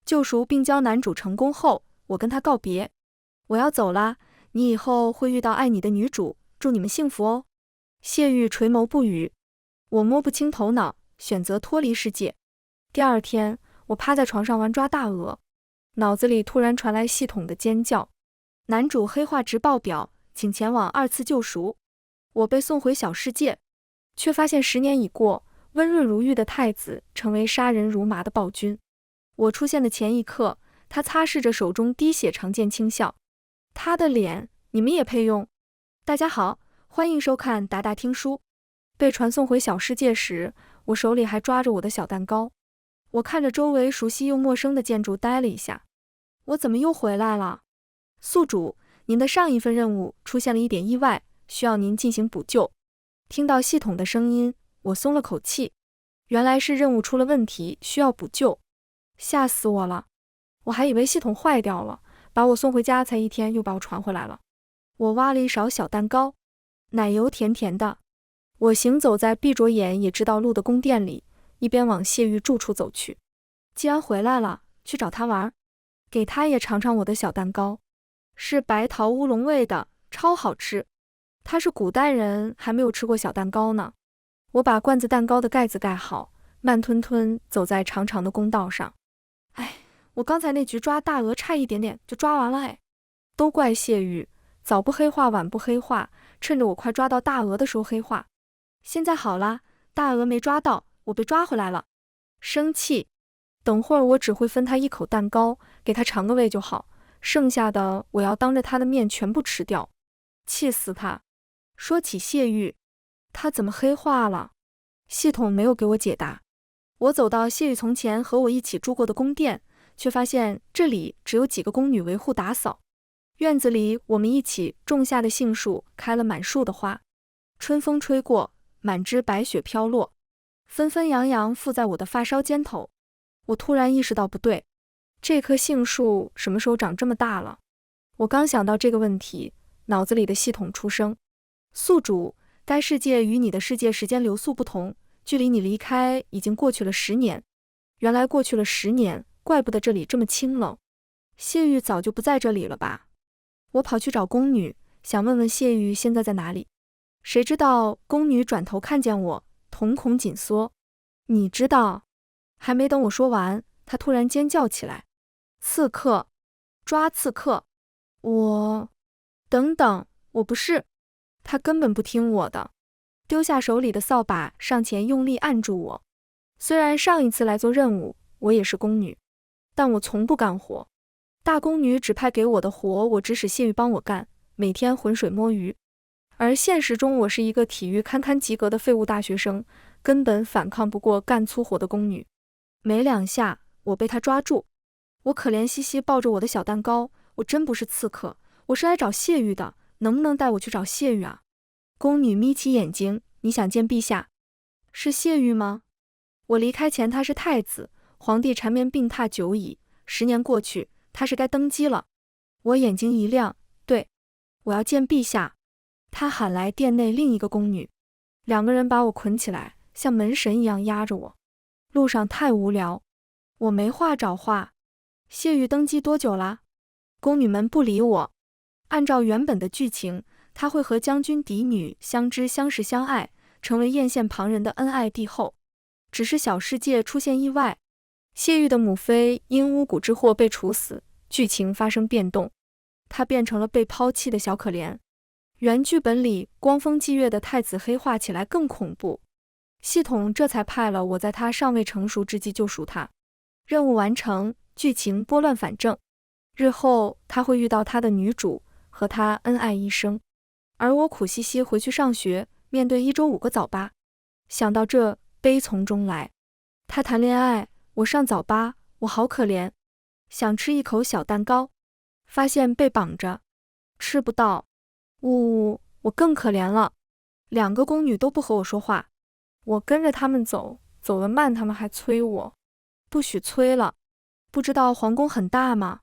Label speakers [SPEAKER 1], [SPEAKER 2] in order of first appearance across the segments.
[SPEAKER 1] 救赎并教男主成功后，我跟他告别。我要走啦，你以后会遇到爱你的女主，祝你们幸福哦。谢玉垂眸不语，我摸不清头脑，选择脱离世界。第二天，我趴在床上玩抓大鹅，脑子里突然传来系统的尖叫：男主黑化值爆表，请前往2次救赎。我被送回小世界，却发现10年已过，温润如玉的太子成为杀人如麻的暴君。我出现的前一刻，他擦拭着手中滴血，长剑轻笑。他的脸，你们也配用？大家好，欢迎收看达达听书。被传送回小世界时，我手里还抓着我的小蛋糕。我看着周围熟悉又陌生的建筑呆了一下，我怎么又回来了？宿主，您的上一份任务出现了一点意外，需要您进行补救。听到系统的声音，我松了口气，原来是任务出了问题，需要补救。吓死我了，我还以为系统坏掉了，把我送回家才1天，又把我传回来了。我挖了一勺小蛋糕，奶油甜甜的。我行走在闭着眼也知道路的宫殿里，一边往谢玉住处走去。既然回来了，去找他玩，给他也尝尝我的小蛋糕，是白桃乌龙味的，超好吃。他是古代人，还没有吃过小蛋糕呢。我把罐子蛋糕的盖子盖好，慢吞吞走在长长的公道上。哎，我刚才那局抓大鹅差一点点就抓完了哎，都怪谢玉，早不黑化晚不黑化，趁着我快抓到大鹅的时候黑化。现在好啦，大鹅没抓到，我被抓回来了。生气，等会儿我只会分他一口蛋糕，给他尝个味就好，剩下的我要当着他的面全部吃掉，气死他。说起谢玉，他怎么黑化了？系统没有给我解答。我走到谢玉从前和我一起住过的宫殿，却发现这里只有几个宫女维护打扫。院子里我们一起种下的杏树开了满树的花，春风吹过，满枝白雪飘落，纷纷扬扬附在我的发梢尖头。我突然意识到不对，这棵杏树什么时候长这么大了？我刚想到这个问题，脑子里的系统出声：宿主，该世界与你的世界时间流速不同，距离你离开已经过去了10年。原来过去了10年，怪不得这里这么清冷。谢玉早就不在这里了吧？我跑去找宫女，想问问谢玉现在在哪里。谁知道宫女转头看见我，瞳孔紧缩。你知道？还没等我说完，她突然尖叫起来：刺客！抓刺客！等等，我不是。她根本不听我的，丢下手里的扫把，上前用力按住我。虽然上一次来做任务，我也是宫女，但我从不干活。大宫女指派给我的活，我指使谢玉帮我干，每天浑水摸鱼。而现实中，我是一个体育堪堪及格的废物大学生，根本反抗不过干粗活的宫女。没2下，我被她抓住。我可怜兮兮抱着我的小蛋糕，我真不是刺客，我是来找谢玉的，能不能带我去找谢玉啊？宫女眯起眼睛：你想见陛下？是谢玉吗？我离开前他是太子，皇帝缠绵病榻久矣，10年过去，他是该登基了。我眼睛一亮，对，我要见陛下。他喊来殿内另一个宫女，2个人把我捆起来，像门神一样压着我。路上太无聊，我没话找话。谢玉登基多久啦？宫女们不理我。按照原本的剧情，他会和将军嫡女相知相识相爱，成为艳羡旁人的恩爱帝后。只是小世界出现意外，谢玉的母妃因巫蛊之祸被处死，剧情发生变动，她变成了被抛弃的小可怜。原剧本里光风霁月的太子黑化起来更恐怖，系统这才派了我在他尚未成熟之际救赎他。任务完成，剧情拨乱反正，日后他会遇到他的女主，和他恩爱一生，而我苦兮兮回去上学，面对1周5个早八。想到这，悲从中来。他谈恋爱，我上早八，我好可怜。想吃一口小蛋糕，发现被绑着，吃不到。我更可怜了。2个宫女都不和我说话，我跟着他们走，走得慢，他们还催我，不许催了。不知道皇宫很大吗？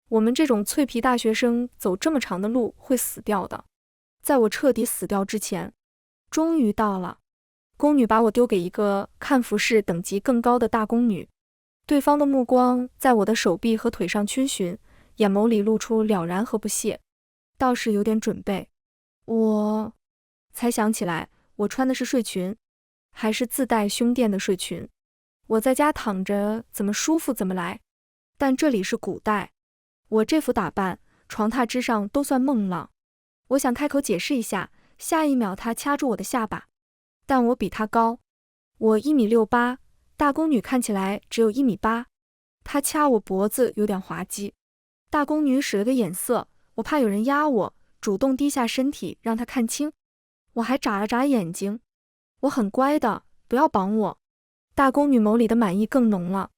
[SPEAKER 1] 我们这种脆皮大学生走这么长的路会死掉的。在我彻底死掉之前，终于到了。宫女把我丢给一个看服饰等级更高的大宫女，对方的目光在我的手臂和腿上逡巡，眼眸里露出了然和不屑。倒是有点准备。我才想起来，我穿的是睡裙，还是自带胸垫的睡裙。我在家躺着怎么舒服怎么来，但这里是古代，我这副打扮，床榻之上都算孟浪。我想开口解释一下，下一秒他掐住我的下巴，但我比他高，我1.68米，大宫女看起来只有1.8米。他掐我脖子有点滑稽，大宫女使了个眼色，我怕有人压我，主动低下身体让他看清。我还眨了眨眼睛，我很乖的，不要绑我。大宫女眸里的满意更浓了，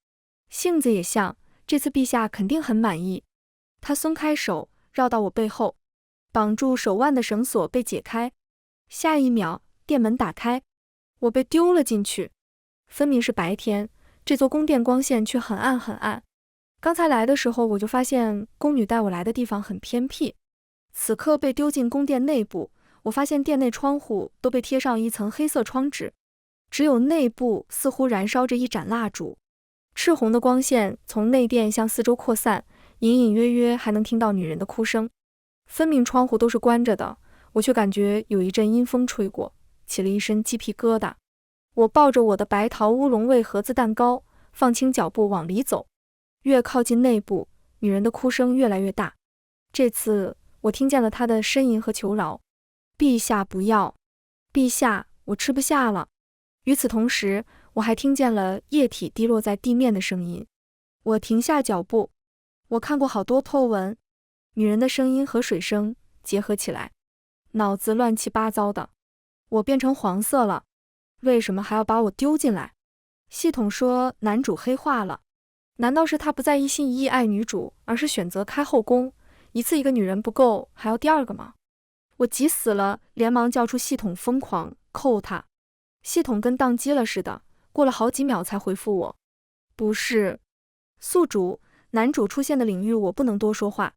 [SPEAKER 1] 性子也像，这次陛下肯定很满意。她松开手，绕到我背后，绑住手腕的绳索被解开，下一秒殿门打开，我被丢了进去。分明是白天，这座宫殿光线却很暗很暗。刚才来的时候我就发现宫女带我来的地方很偏僻，此刻被丢进宫殿内部，我发现殿内窗户都被贴上一层黑色窗纸，只有内部似乎燃烧着一盏蜡烛，赤红的光线从内殿向四周扩散，隐隐约约还能听到女人的哭声。分明窗户都是关着的，我却感觉有一阵阴风吹过，起了一身鸡皮疙瘩。我抱着我的白桃乌龙味盒子蛋糕，放轻脚步往里走。越靠近内部，女人的哭声越来越大。这次我听见了她的呻吟和求饶：陛下不要，陛下，我吃不下了。与此同时，我还听见了液体滴落在地面的声音。我停下脚步，我看过好多 po 文，女人的声音和水声结合起来，脑子乱七八糟的。我变成黄色了，为什么还要把我丢进来？系统说男主黑化了，难道是他不再一心一意爱女主，而是选择开后宫？一次一个女人不够，还要第二个吗？我急死了，连忙叫出系统，疯狂扣他。系统跟宕机了似的，过了好几秒才回复我：不是，宿主，男主出现的领域我不能多说话，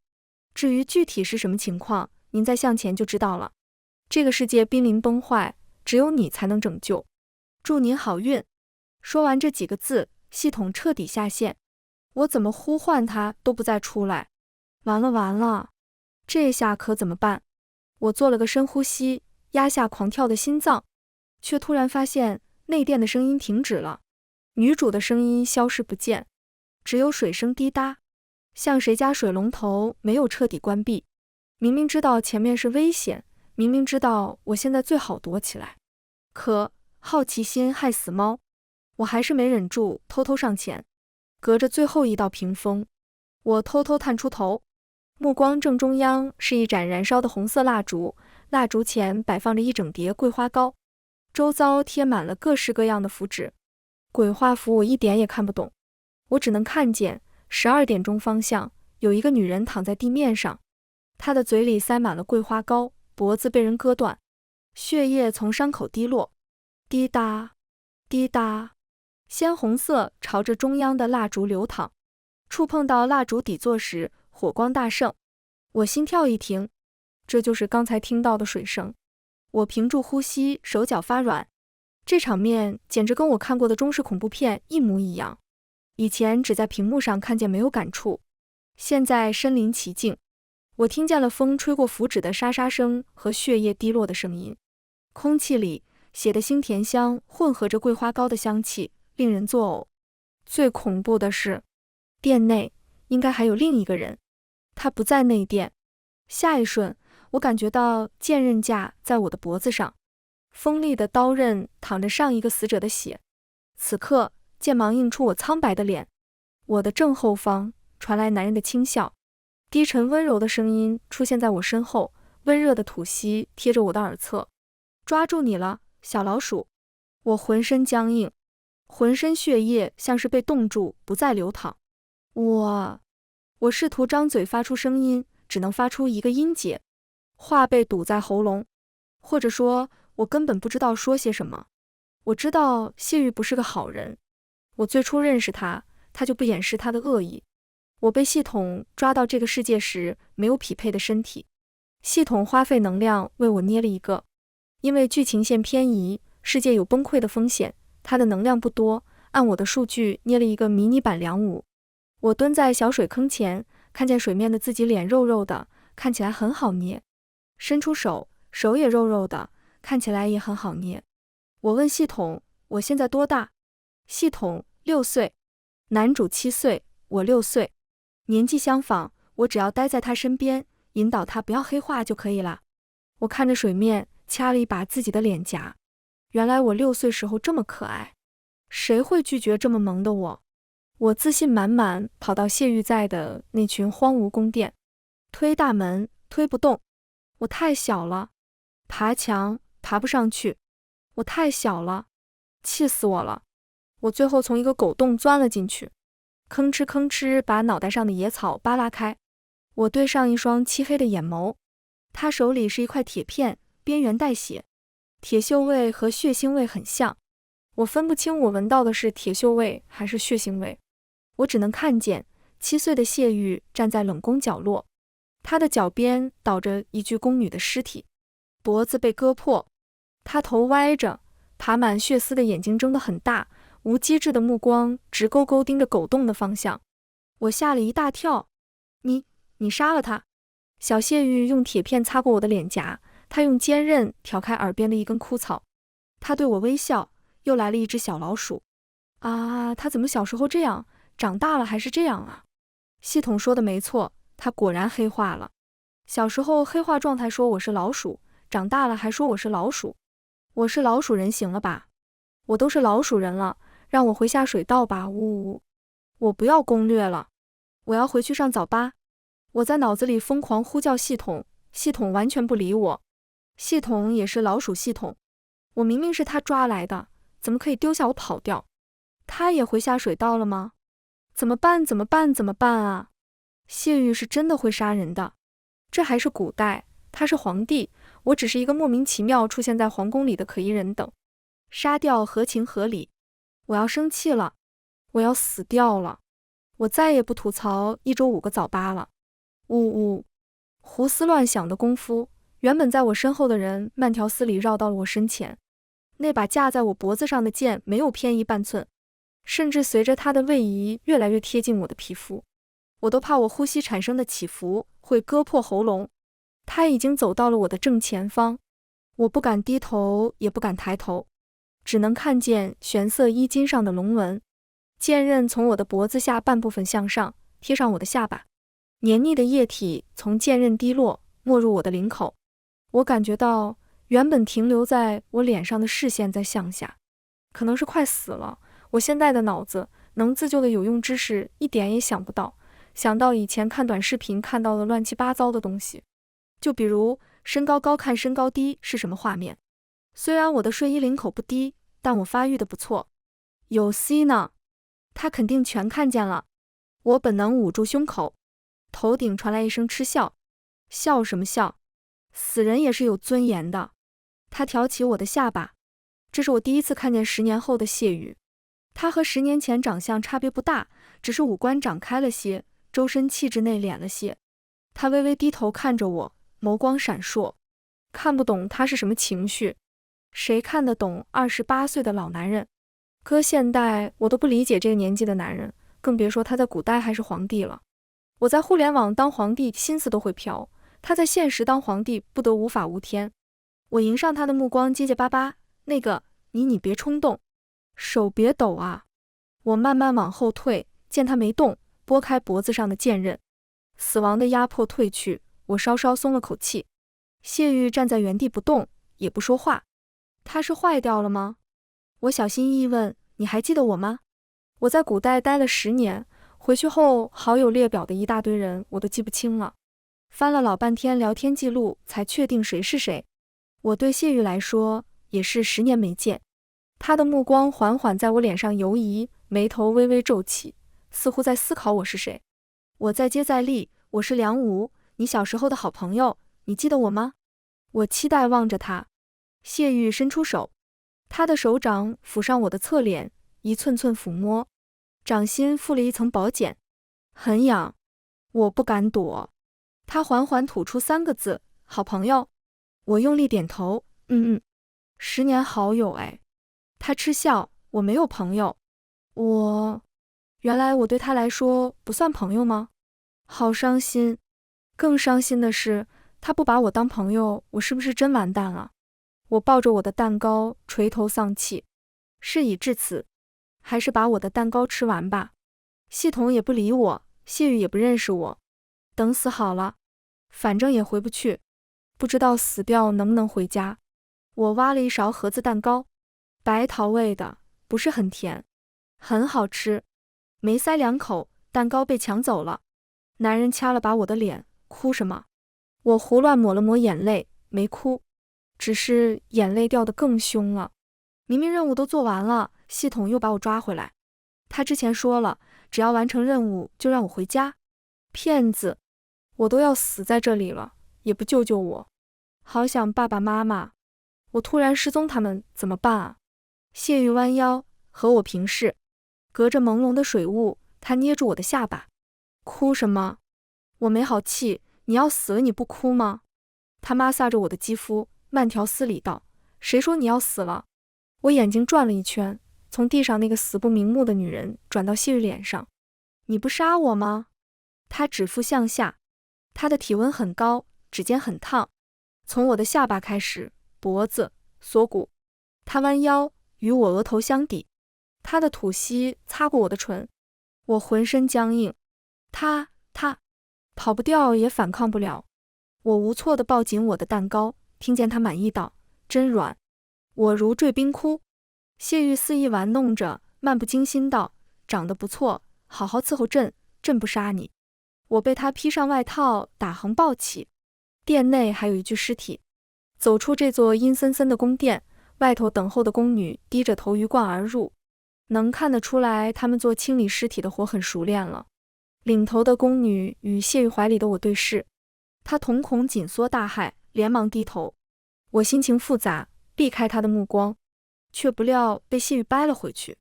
[SPEAKER 1] 至于具体是什么情况，您再向前就知道了。这个世界濒临崩坏，只有你才能拯救，祝您好运。说完这几个字，系统彻底下线，我怎么呼唤他都不再出来。完了完了，这下可怎么办？我做了个深呼吸，压下狂跳的心脏，却突然发现内殿的声音停止了，女主的声音消失不见，只有水声滴答，像谁家水龙头没有彻底关闭。明明知道前面是危险，明明知道我现在最好躲起来，可好奇心害死猫，我还是没忍住，偷偷上前，隔着最后一道屏风，我偷偷探出头，目光正中央是一盏燃烧的红色蜡烛，蜡烛前摆放着一整叠桂花糕，周遭贴满了各式各样的符纸。鬼画符我一点也看不懂，我只能看见12点钟方向有一个女人躺在地面上，她的嘴里塞满了桂花糕，脖子被人割断，血液从伤口滴落，滴答滴答，鲜红色朝着中央的蜡烛流淌，触碰到蜡烛底座时火光大盛，我心跳一停，这就是刚才听到的水声。我屏住呼吸，手脚发软，这场面简直跟我看过的中式恐怖片一模一样。以前只在屏幕上看见没有感触，现在身临其境，我听见了风吹过符纸的沙沙声和血液滴落的声音，空气里血的腥甜香混合着桂花糕的香气，令人作呕。最恐怖的是，殿内应该还有另一个人，他不在内殿。下一瞬，我感觉到剑刃架在我的脖子上，锋利的刀刃淌着上一个死者的血。此刻，剑芒映出我苍白的脸。我的正后方传来男人的轻笑，低沉温柔的声音出现在我身后，温热的吐息贴着我的耳侧。抓住你了，小老鼠！我浑身僵硬，浑身血液像是被冻住，不再流淌。我试图张嘴发出声音，只能发出一个音节，话被堵在喉咙，或者说，我根本不知道说些什么。我知道谢玉不是个好人，我最初认识他，他就不掩饰他的恶意。我被系统抓到这个世界时，没有匹配的身体，系统花费能量为我捏了一个。因为剧情线偏移，世界有崩溃的风险，他的能量不多，按我的数据捏了一个迷你版梁武。我蹲在小水坑前，看见水面的自己脸肉肉的，看起来很好捏。伸出手，手也肉肉的，看起来也很好捏。我问系统，我现在多大？系统6岁，男主7岁，我6岁，年纪相仿，我只要待在他身边，引导他不要黑化就可以了。我看着水面，掐了一把自己的脸颊。原来我6岁时候这么可爱，谁会拒绝这么萌的我？我自信满满跑到谢玉在的那群荒芜宫殿，推大门，推不动。我太小了，爬墙，爬不上去。我太小了，气死我了。我最后从一个狗洞钻了进去，吭哧吭哧把脑袋上的野草扒拉开。我对上一双漆黑的眼眸，他手里是一块铁片，边缘带血，铁锈味和血腥味很像。我分不清我闻到的是铁锈味还是血腥味。我只能看见7岁的谢玉站在冷宫角落，他的脚边倒着一具宫女的尸体，脖子被割破，他头歪着，爬满血丝的眼睛睁得很大，无机智的目光直勾勾盯着狗洞的方向。我吓了一大跳。你杀了他？小谢玉用铁片擦过我的脸颊，他用尖刃挑开耳边的一根枯草。他对我微笑，又来了一只小老鼠。啊，他怎么小时候这样，长大了还是这样啊？系统说的没错，他果然黑化了。小时候黑化状态说我是老鼠，长大了还说我是老鼠。我是老鼠人行了吧？我都是老鼠人了，让我回下水道吧，呜呜呜！我不要攻略了，我要回去上早八。我在脑子里疯狂呼叫系统，系统完全不理我。系统也是老鼠系统，我明明是他抓来的，怎么可以丢下我跑掉？他也回下水道了吗？怎么办？怎么办？怎么办啊？谢玉是真的会杀人的，这还是古代，他是皇帝，我只是一个莫名其妙出现在皇宫里的可疑人等。杀掉合情合理。我要生气了，我要死掉了，我再也不吐槽1周5个早八了。呜呜，胡思乱想的功夫，原本在我身后的人慢条斯理绕到了我身前。那把架在我脖子上的剑没有偏移半寸，甚至随着他的位移越来越贴近我的皮肤，我都怕我呼吸产生的起伏会割破喉咙。他已经走到了我的正前方，我不敢低头，也不敢抬头，只能看见玄色衣襟上的龙纹。剑刃从我的脖子下半部分向上，贴上我的下巴。黏腻的液体从剑刃滴落，没入我的领口。我感觉到原本停留在我脸上的视线在向下，可能是快死了。我现在的脑子能自救的有用知识一点也想不到，想到以前看短视频看到的乱七八糟的东西，就比如身高高看身高低是什么画面。虽然我的睡衣领口不低，但我发育的不错。有 C 呢，他肯定全看见了。我本能捂住胸口，头顶传来一声嗤笑。笑什么笑？死人也是有尊严的。他挑起我的下巴，这是我第一次看见10年后的谢宇。他和10年前长相差别不大，只是五官长开了些，周身气质内敛了些。他微微低头看着我，眸光闪烁。看不懂他是什么情绪，谁看得懂28岁的老男人？搁现代我都不理解这个年纪的男人，更别说他在古代还是皇帝了。我在互联网当皇帝心思都会飘，他在现实当皇帝不得无法无天。我迎上他的目光结结巴巴，那个你别冲动，手别抖啊。我慢慢往后退，见他没动，拨开脖子上的剑刃。死亡的压迫退去，我稍稍松了口气。谢玉站在原地不动，也不说话。他是坏掉了吗？我小心翼翼问，你还记得我吗？我在古代待了10年，回去后好友列表的一大堆人我都记不清了，翻了老半天聊天记录才确定谁是谁。我对谢玉来说也是10年没见。他的目光缓缓在我脸上游移，眉头微微皱起，似乎在思考我是谁。我再接再厉，我是梁武，你小时候的好朋友，你记得我吗？我期待望着他。谢玉伸出手，他的手掌抚上我的侧脸，一寸寸抚摸，掌心附了一层薄茧，很痒。我不敢躲。他缓缓吐出3个字，好朋友。我用力点头，10年好友哎。他嗤笑，我没有朋友。原来我对他来说不算朋友吗？好伤心。更伤心的是，他不把我当朋友，我是不是真完蛋了？我抱着我的蛋糕，垂头丧气。事已至此，还是把我的蛋糕吃完吧。系统也不理我，谢宇也不认识我，等死好了，反正也回不去，不知道死掉能不能回家。我挖了一勺盒子蛋糕，白桃味的，不是很甜，很好吃。没塞2口，蛋糕被抢走了。男人掐了把我的脸，哭什么？我胡乱抹了抹眼泪，没哭，只是眼泪掉得更凶了。明明任务都做完了，系统又把我抓回来。他之前说了，只要完成任务就让我回家。骗子！我都要死在这里了，也不救救我。好想爸爸妈妈。我突然失踪他们怎么办啊？谢玉弯腰和我平视，隔着朦胧的水雾，他捏住我的下巴。哭什么？我没好气，你要死了你不哭吗？他摩挲着我的肌肤，慢条斯理道，谁说你要死了？我眼睛转了一圈，从地上那个死不瞑目的女人转到谢玉脸上。你不杀我吗？他指腹向下，他的体温很高，指尖很烫，从我的下巴开始，脖子、锁骨。他弯腰与我额头相抵，他的吐息擦过我的唇，我浑身僵硬。他跑不掉也反抗不了。我无措地抱紧我的蛋糕，听见他满意道：真软。我如坠冰窟。谢玉肆意玩弄着，漫不经心道：长得不错，好好伺候朕，朕不杀你。我被他披上外套，打横抱起。殿内还有一具尸体。走出这座阴森森的宫殿，外头等候的宫女低着头鱼贯而入，能看得出来他们做清理尸体的活很熟练了。领头的宫女与谢玉怀里的我对视，她瞳孔紧缩大骇，连忙低头。我心情复杂，避开她的目光，却不料被谢玉掰了回去。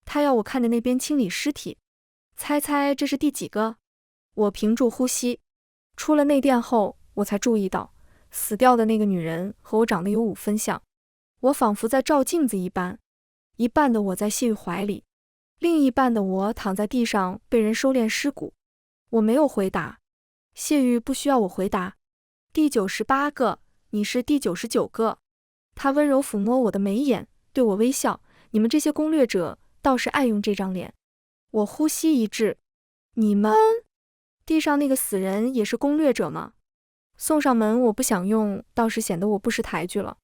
[SPEAKER 1] 她要我看着那边清理尸体，猜猜这是第几个？我屏住呼吸。出了内殿后，我才注意到死掉的那个女人和我长得有5分像，我仿佛在照镜子一般。一半的我在谢玉怀里，另一半的我躺在地上被人收敛尸骨。我没有回答，谢玉不需要我回答。第98个，你是第99个。他温柔抚摸我的眉眼，对我微笑。你们这些攻略者倒是爱用这张脸。我呼吸一滞，你们？地上那个死人也是攻略者吗？送上门我不想用，倒是显得我不识抬举了。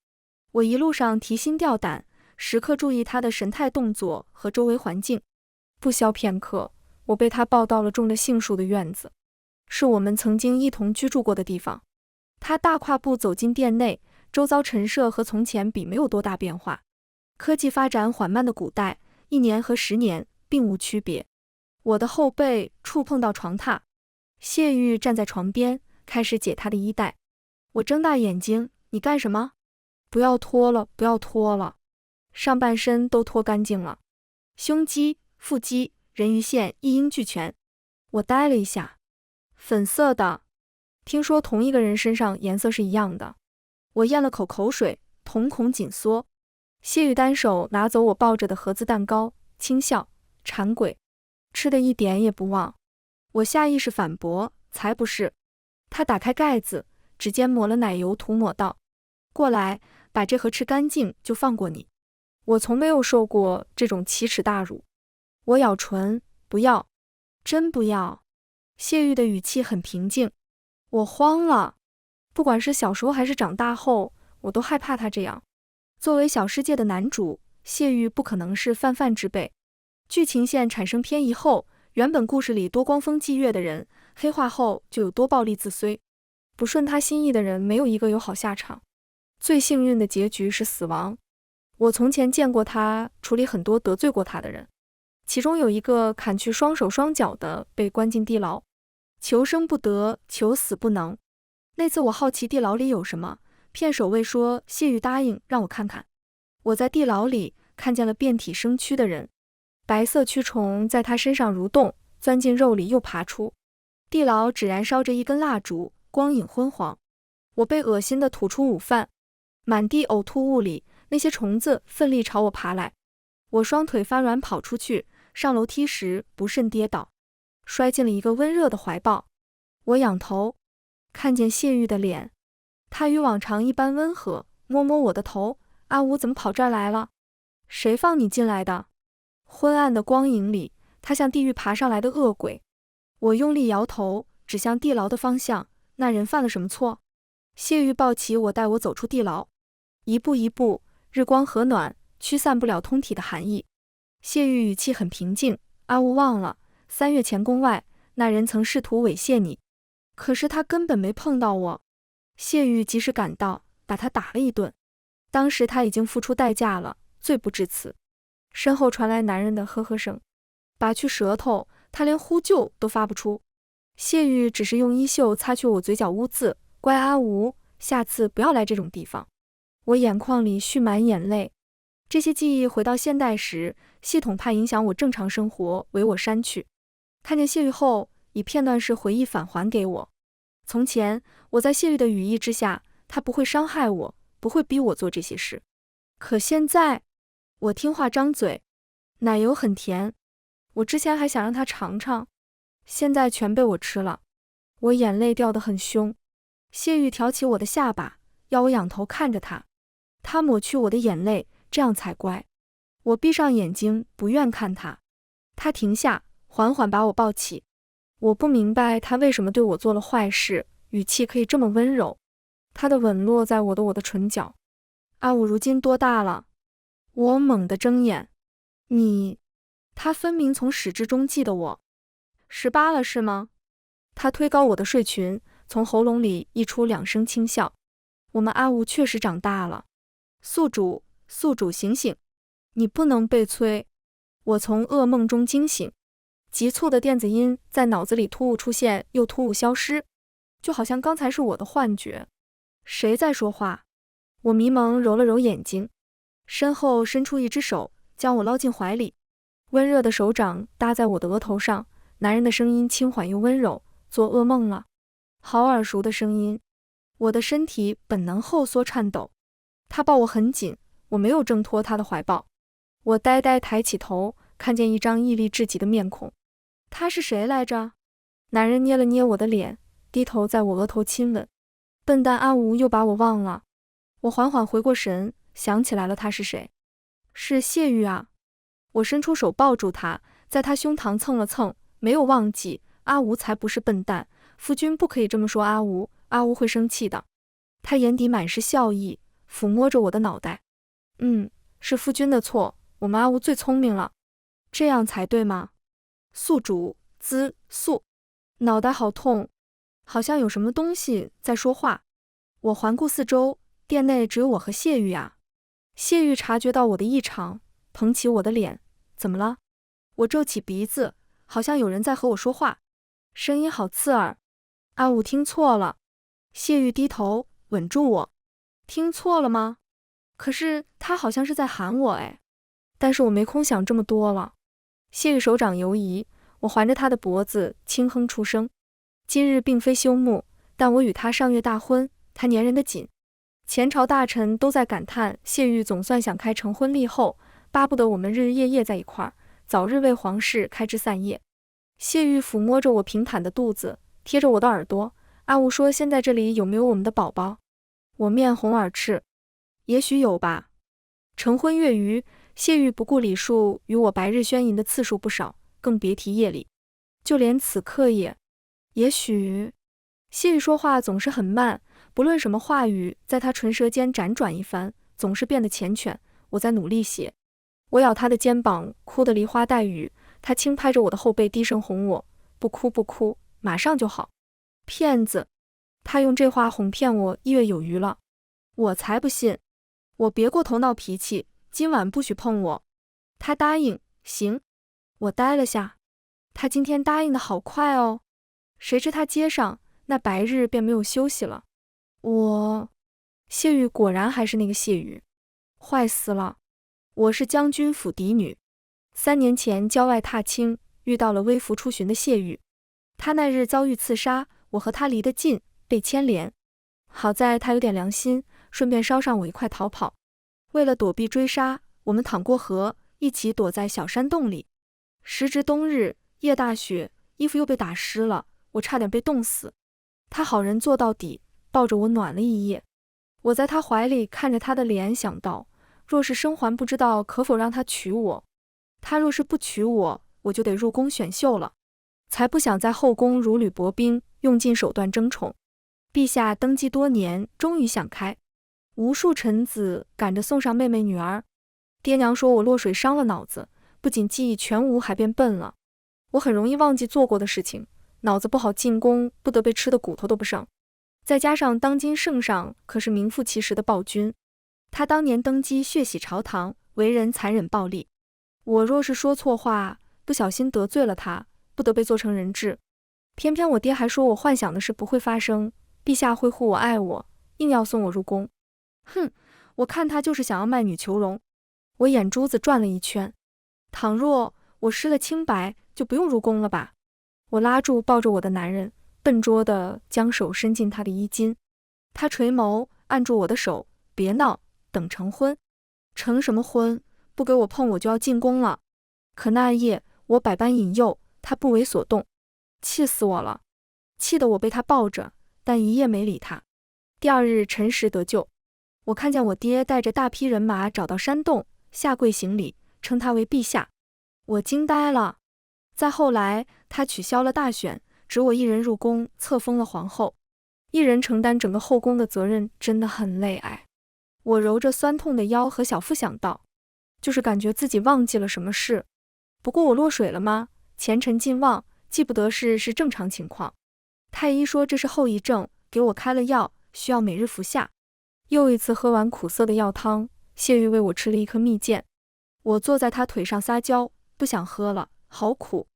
[SPEAKER 1] 我一路上提心吊胆，时刻注意他的神态动作和周围环境。不消片刻，我被他抱到了种着杏树的院子，是我们曾经一同居住过的地方。他大跨步走进殿内，周遭陈设和从前比没有多大变化。科技发展缓慢的古代，1年和10年并无区别。我的后背触碰到床榻，谢玉站在床边，开始解他的衣带。我睁大眼睛，你干什么？不要脱了，不要脱了。上半身都脱干净了，胸肌、腹肌、人鱼线一应俱全。我呆了一下，粉色的，听说同一个人身上颜色是一样的。我咽了口水，瞳孔紧缩。谢玉单手拿走我抱着的盒子蛋糕，轻笑，馋鬼，吃的一点也不忘。我下意识反驳，才不是。他打开盖子，指尖抹了奶油，涂抹道：过来，把这盒吃干净就放过你。我从没有受过这种奇耻大辱。我咬唇，不要，真不要。谢玉的语气很平静。我慌了，不管是小时候还是长大后，我都害怕他这样。作为小世界的男主，谢玉不可能是泛之辈。剧情线产生偏移后，原本故事里多光风霁月的人，黑化后就有多暴戾自衰。不顺他心意的人，没有一个有好下场。最幸运的结局是死亡。我从前见过他处理很多得罪过他的人，其中有一个砍去双手双脚的被关进地牢，求生不得，求死不能。那次我好奇地牢里有什么，骗守卫说谢玉答应让我看看。我在地牢里看见了遍体生蛆的人，白色蛆虫在他身上蠕动，钻进肉里又爬出。地牢只燃烧着一根蜡烛，光影昏黄。我被恶心地吐出午饭，满地呕吐物里，那些虫子奋力朝我爬来。我双腿发软跑出去，上楼梯时不慎跌倒，摔进了一个温热的怀抱。我仰头，看见谢玉的脸，他与往常一般温和，摸摸我的头。阿武怎么跑这儿来了？谁放你进来的？昏暗的光影里，他像地狱爬上来的恶鬼。我用力摇头，指向地牢的方向。那人犯了什么错？谢玉抱起我，带我走出地牢。一步一步，日光和暖驱散不了通体的寒意。谢玉语气很平静，阿武忘了3月前宫外那人曾试图猥亵你，可是他根本没碰到我。谢玉及时赶到，把他打了一顿。当时他已经付出代价了，罪不至此。身后传来男人的呵呵声，拔去舌头，他连呼救都发不出。谢玉只是用衣袖擦去我嘴角污渍，乖阿武，下次不要来这种地方。我眼眶里蓄满眼泪，这些记忆回到现代时，系统怕影响我正常生活，为我删去。看见谢玉后，以片段式回忆返还给我。从前，我在谢玉的羽翼之下，他不会伤害我，不会逼我做这些事。可现在，我听话张嘴，奶油很甜，我之前还想让他尝尝，现在全被我吃了。我眼泪掉得很凶。谢玉挑起我的下巴，要我仰头看着他。他抹去我的眼泪，这样才乖。我闭上眼睛，不愿看他。他停下，缓缓把我抱起。我不明白他为什么对我做了坏事，语气可以这么温柔。他的吻落在我的唇角。阿武如今多大了？我猛地睁眼。你……他分明从始至终记得我。18了是吗？他推高我的睡裙，从喉咙里溢出2声轻笑。我们阿武确实长大了。宿主，宿主醒醒，你不能被催。我从噩梦中惊醒，急促的电子音在脑子里突兀出现又突兀消失，就好像刚才是我的幻觉。谁在说话？我迷蒙揉了揉眼睛，身后伸出一只手，将我捞进怀里，温热的手掌搭在我的额头上，男人的声音轻缓又温柔。做噩梦了？好耳熟的声音。我的身体本能后缩颤抖，他抱我很紧，我没有挣脱他的怀抱。我呆呆抬起头，看见一张毅力至极的面孔。他是谁来着？男人捏了捏我的脸，低头在我额头亲吻。笨蛋阿武又把我忘了。我缓缓回过神，想起来了，他是谁？是谢玉啊。我伸出手抱住他，在他胸膛蹭了蹭，没有忘记。阿武才不是笨蛋，夫君不可以这么说阿武，阿武会生气的。他眼底满是笑意，抚摸着我的脑袋。是夫君的错，我们阿武最聪明了，这样才对吗？宿主，宿。脑袋好痛，好像有什么东西在说话。我环顾四周，店内只有我和谢玉啊。谢玉察觉到我的异常，捧起我的脸，怎么了？我皱起鼻子，好像有人在和我说话，声音好刺耳。阿武听错了。谢玉低头吻住我。听错了吗？可是他好像是在喊我哎，但是我没空想这么多了。谢玉手掌游移，我环着他的脖子轻哼出声。今日并非休沐，但我与他上月大婚，他粘人的紧。前朝大臣都在感叹谢玉总算想开成婚立后，巴不得我们日日夜夜在一块儿，早日为皇室开枝散叶。谢玉抚摸着我平坦的肚子，贴着我的耳朵。阿武说现在这里有没有我们的宝宝？我面红耳赤。也许有吧。成婚月余，谢玉不顾礼数与我白日宣淫的次数不少，更别提夜里。就连此刻也许。谢玉说话总是很慢，不论什么话语，在他唇舌间辗转一番，总是变得缱绻。我在努力些。我咬他的肩膀，哭得梨花带雨。他轻拍着我的后背，低声哄我，不哭不哭，马上就好。骗子，他用这话哄骗我1月有余了。我才不信。我别过头闹脾气，今晚不许碰我。他答应，行。我呆了下，他今天答应的好快哦。谁知他接上，那白日便没有休息了。谢玉果然还是那个谢玉，坏死了。我是将军府嫡女，3年前郊外踏青，遇到了微服出巡的谢玉。他那日遭遇刺杀，我和他离得近，被牵连。好在他有点良心，顺便捎上我一块逃跑。为了躲避追杀，我们淌过河，一起躲在小山洞里。时值冬日，夜大雪，衣服又被打湿了，我差点被冻死。他好人做到底，抱着我暖了一夜。我在他怀里看着他的脸，想到若是生还不知道可否让他娶我，他若是不娶我，我就得入宫选秀了。才不想在后宫如履薄冰，用尽手段争宠。陛下登基多年，终于想开，无数臣子赶着送上妹妹女儿。爹娘说我落水伤了脑子，不仅记忆全无，还变笨了。我很容易忘记做过的事情，脑子不好进宫，不得被吃的骨头都不剩。再加上当今圣上可是名副其实的暴君，他当年登基血洗朝堂，为人残忍暴力。我若是说错话，不小心得罪了他，不得被做成人质。偏偏我爹还说我幻想的事不会发生，陛下会护我爱我，硬要送我入宫。哼，我看他就是想要卖女求荣。我眼珠子转了一圈，倘若我失了清白，就不用入宫了吧？我拉住抱着我的男人，笨拙地将手伸进他的衣襟。他垂眸按住我的手，别闹，等成婚。成什么婚？不给我碰我就要进宫了。可那夜我百般引诱，他不为所动，气死我了。气得我被他抱着，但一夜没理他。第二日辰时得救，我看见我爹带着大批人马找到山洞，下跪行礼，称他为陛下。我惊呆了。再后来他取消了大选，只我一人入宫，册封了皇后，一人承担整个后宫的责任，真的很累哎。我揉着酸痛的腰和小腹想到，就是感觉自己忘记了什么事。不过我落水了吗？前尘尽忘，记不得事是正常情况。太医说这是后遗症，给我开了药，需要每日服下。又一次喝完苦涩的药汤，谢玉为我吃了一颗蜜饯。我坐在他腿上撒娇，不想喝了，好苦，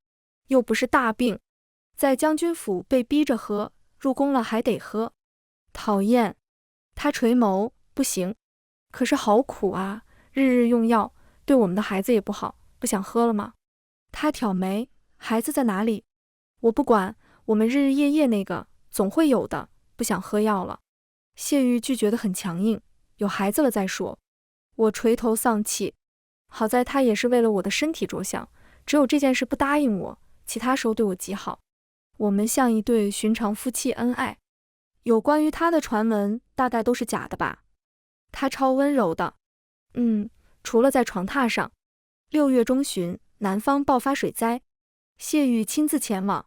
[SPEAKER 1] 又不是大病，在将军府被逼着喝，入宫了还得喝，讨厌。他垂眸，不行，可是好苦啊，日日用药，对我们的孩子也不好，不想喝了吗？他挑眉，孩子在哪里？我不管，我们日日夜夜那个，总会有的，不想喝药了。谢玉拒绝得很强硬，有孩子了再说。我垂头丧气，好在他也是为了我的身体着想，只有这件事不答应我，其他时候对我极好。我们像一对寻常夫妻恩爱。有关于他的传闻大概都是假的吧？他超温柔的。除了在床榻上。6月中旬，南方爆发水灾，谢玉亲自前往。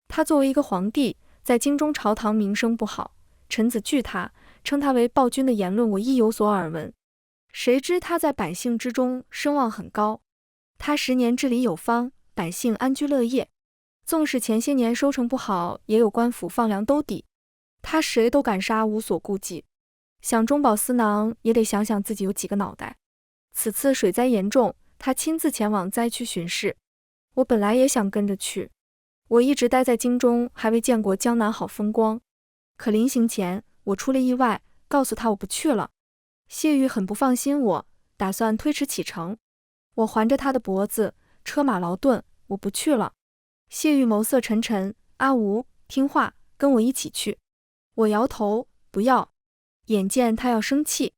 [SPEAKER 1] 他作为一个皇帝，在京中朝堂名声不好，臣子惧他，称他为暴君的言论我亦有所耳闻。谁知他在百姓之中声望很高，他10年治理有方，百姓安居乐业。纵使前些年收成不好，也有官府放粮兜底，他谁都敢杀，无所顾忌。想中饱私囊，也得想想自己有几个脑袋。此次水灾严重，他亲自前往灾区巡视。我本来也想跟着去，我一直待在京中，还未见过江南好风光。可临行前，我出了意外，告诉他我不去了。谢玉很不放心我，打算推迟启程。我环着他的脖子，车马劳顿，我不去了。谢玉眸色沉沉，阿吴，听话，跟我一起去。我摇头，不要。眼见他要生气，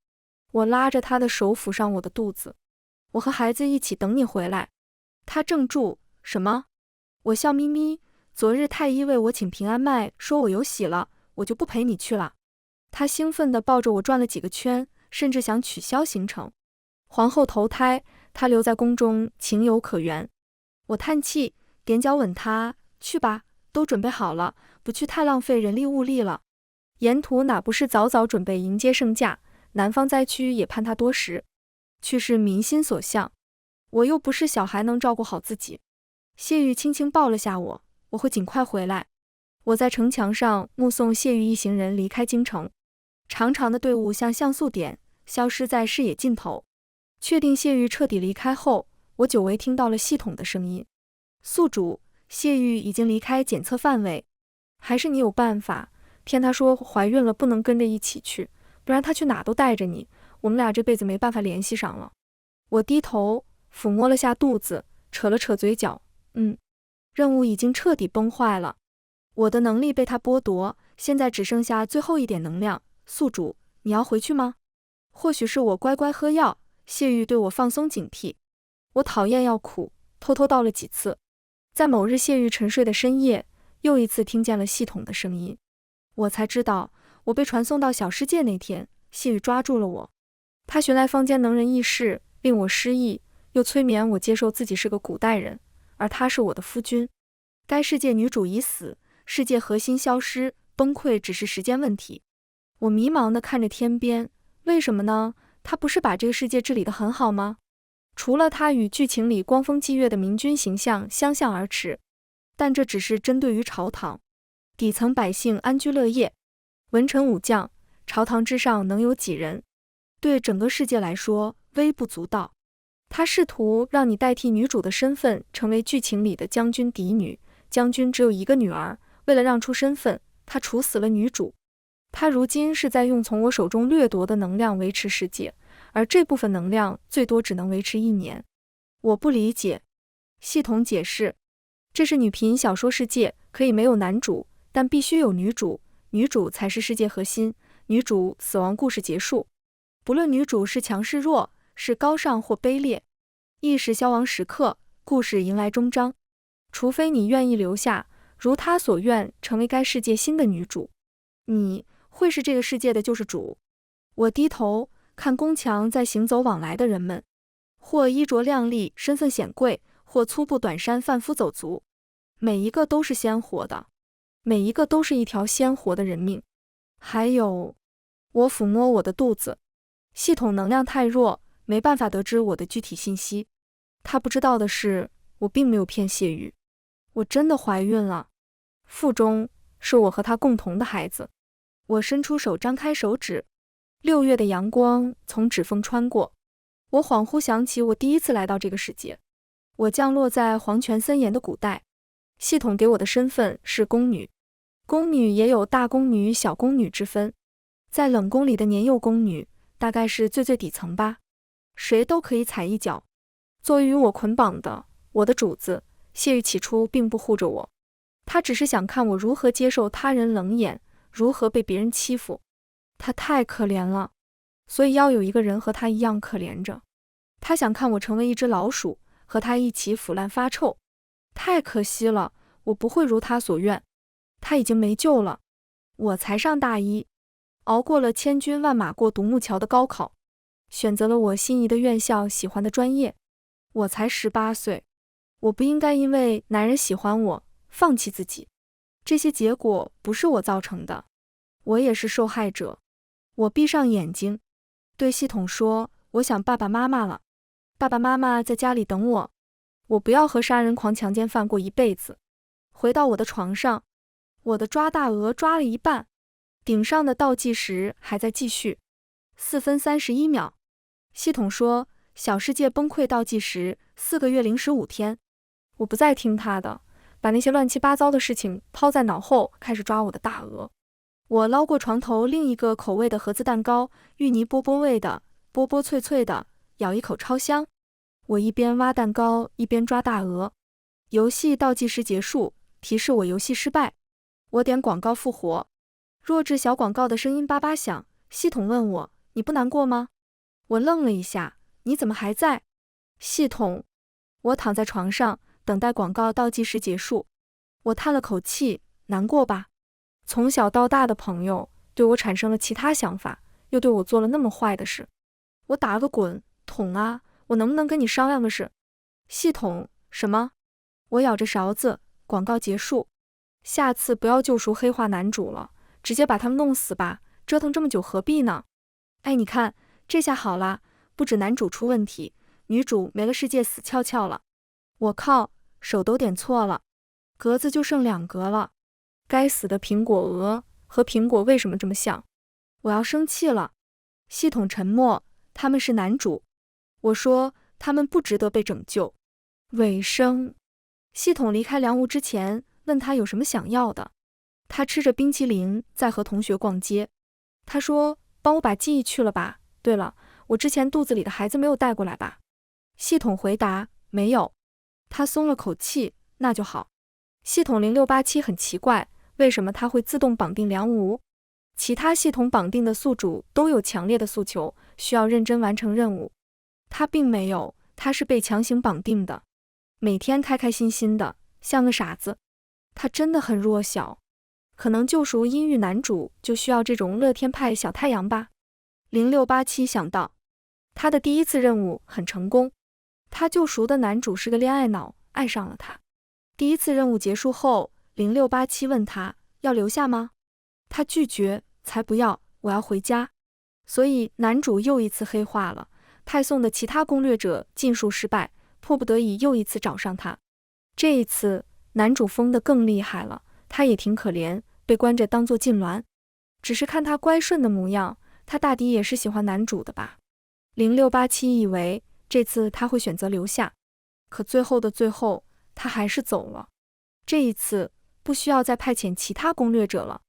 [SPEAKER 1] 我拉着他的手抚上我的肚子。我和孩子一起等你回来。他怔住，什么？我笑眯眯，昨日太医为我请平安脉，说我有喜了，我就不陪你去了。他兴奋地抱着我转了几个圈，甚至想取消行程。皇后投胎，他留在宫中情有可原。我叹气，踮脚吻他，去吧，都准备好了，不去太浪费人力物力了。沿途哪不是早早准备迎接圣驾，南方灾区也盼他多时。去是民心所向，我又不是小孩，能照顾好自己。谢玉轻轻抱了下我，我会尽快回来。我在城墙上目送谢玉一行人离开京城，长长的队伍像像素点，消失在视野尽头。确定谢玉彻底离开后，我久违听到了系统的声音：宿主，谢玉已经离开检测范围，还是你有办法？骗他说怀孕了不能跟着一起去，不然他去哪都带着你，我们俩这辈子没办法联系上了。我低头抚摸了下肚子，扯了扯嘴角，任务已经彻底崩坏了，我的能力被他剥夺，现在只剩下最后一点能量。宿主，你要回去吗？或许是我乖乖喝药，谢玉对我放松警惕。我讨厌药苦，偷偷到了几次。在某日谢玉沉睡的深夜，又一次听见了系统的声音。我才知道，我被传送到小世界那天，谢玉抓住了我。他寻来坊间能人异士，令我失忆，又催眠我接受自己是个古代人，而他是我的夫君。该世界女主已死，世界核心消失，崩溃只是时间问题。我迷茫地看着天边，为什么呢？他不是把这个世界治理得很好吗？除了他与剧情里光风霁月的明君形象相向而驰，但这只是针对于朝堂，底层百姓安居乐业，文臣武将，朝堂之上能有几人？对整个世界来说，微不足道。他试图让你代替女主的身份，成为剧情里的将军嫡女。将军只有一个女儿，为了让出身份，他处死了女主。他如今是在用从我手中掠夺的能量维持世界，而这部分能量最多只能维持1年。我不理解。系统解释，这是女频小说世界，可以没有男主，但必须有女主，女主才是世界核心，女主死亡故事结束。不论女主是强是弱，是高尚或卑劣，意识消亡时刻，故事迎来终章。除非你愿意留下，如他所愿，成为该世界新的女主，你会是这个世界的救世主。我低头看宫墙在行走往来的人们，或衣着靓丽，身份显贵，或粗布短衫贩夫走卒，每一个都是鲜活的，每一个都是一条鲜活的人命。还有，我抚摸我的肚子，系统能量太弱，没办法得知我的具体信息。他不知道的是，我并没有骗谢玉，我真的怀孕了。腹中是我和他共同的孩子。我伸出手，张开手指，6月的阳光从指缝穿过。我恍惚想起我第一次来到这个世界，我降落在皇权森严的古代。系统给我的身份是宫女，宫女也有大宫女、小宫女之分。在冷宫里的年幼宫女，大概是最底层吧，谁都可以踩一脚。作为与我捆绑的，我的主子谢玉起初并不护着我，他只是想看我如何接受他人冷眼，如何被别人欺负。他太可怜了，所以要有一个人和他一样可怜着。他想看我成为一只老鼠，和他一起腐烂发臭。太可惜了，我不会如他所愿，他已经没救了。我才上大一，熬过了千军万马过独木桥的高考，选择了我心仪的院校，喜欢的专业。我才18岁，我不应该因为男人喜欢我放弃自己。这些结果不是我造成的，我也是受害者。我闭上眼睛，对系统说，我想爸爸妈妈了。爸爸妈妈在家里等我，我不要和杀人狂强奸犯过一辈子。回到我的床上，我的抓大鹅抓了一半，顶上的倒计时还在继续。4分31秒。系统说，小世界崩溃倒计时4个月零15天。我不再听他的，把那些乱七八糟的事情抛在脑后，开始抓我的大鹅。我捞过床头另一个口味的盒子蛋糕，芋泥波波味的，波波脆脆的，咬一口超香。我一边挖蛋糕一边抓大鹅。游戏倒计时结束，提示我游戏失败。我点广告复活，弱智小广告的声音叭叭响。系统问我，你不难过吗？我愣了一下，你怎么还在？系统，我躺在床上等待广告倒计时结束。我叹了口气，难过吧？从小到大的朋友对我产生了其他想法，又对我做了那么坏的事。我打了个滚，桶啊，我能不能跟你商量个事？系统，什么？我咬着勺子，广告结束。下次不要救赎黑化男主了，直接把他们弄死吧，折腾这么久何必呢？哎，你看，这下好了，不止男主出问题，女主没了世界死翘翘了。我靠，手都点错了，格子就剩2格了。该死的苹果鹅，和苹果为什么这么像？我要生气了。系统沉默，他们是男主。我说，他们不值得被拯救。尾声，系统离开凉屋之前，问他有什么想要的。他吃着冰淇淋，在和同学逛街。他说，帮我把记忆去了吧。对了，我之前肚子里的孩子没有带过来吧？系统回答，没有。他松了口气，那就好。系统0687很奇怪，为什么它会自动绑定梁无？其他系统绑定的宿主都有强烈的诉求，需要认真完成任务。它并没有，它是被强行绑定的。每天开开心心的，像个傻子。他真的很弱小，可能救赎阴郁男主就需要这种乐天派小太阳吧。0687想到，他的第一次任务很成功，他救赎的男主是个恋爱脑，爱上了他。第一次任务结束后，0687问他要留下吗？他拒绝，才不要，我要回家。所以男主又一次黑化了，派送的其他攻略者尽数失败，迫不得已又一次找上他。这一次男主疯得更厉害了，他也挺可怜，被关着当作禁脔。只是看他乖顺的模样，他大抵也是喜欢男主的吧。0687以为这次他会选择留下，可最后的最后，他还是走了。这一次不需要再派遣其他攻略者了。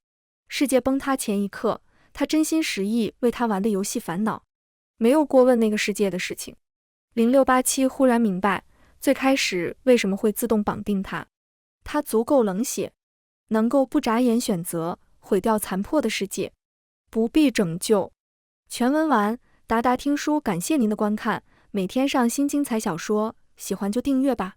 [SPEAKER 1] 世界崩塌前一刻，他真心实意为他玩的游戏烦恼，没有过问那个世界的事情。0687忽然明白，最开始为什么会自动绑定他。他足够冷血，能够不眨眼选择毁掉残破的世界，不必拯救。全文完，达达听书感谢您的观看，每天上新精彩小说，喜欢就订阅吧。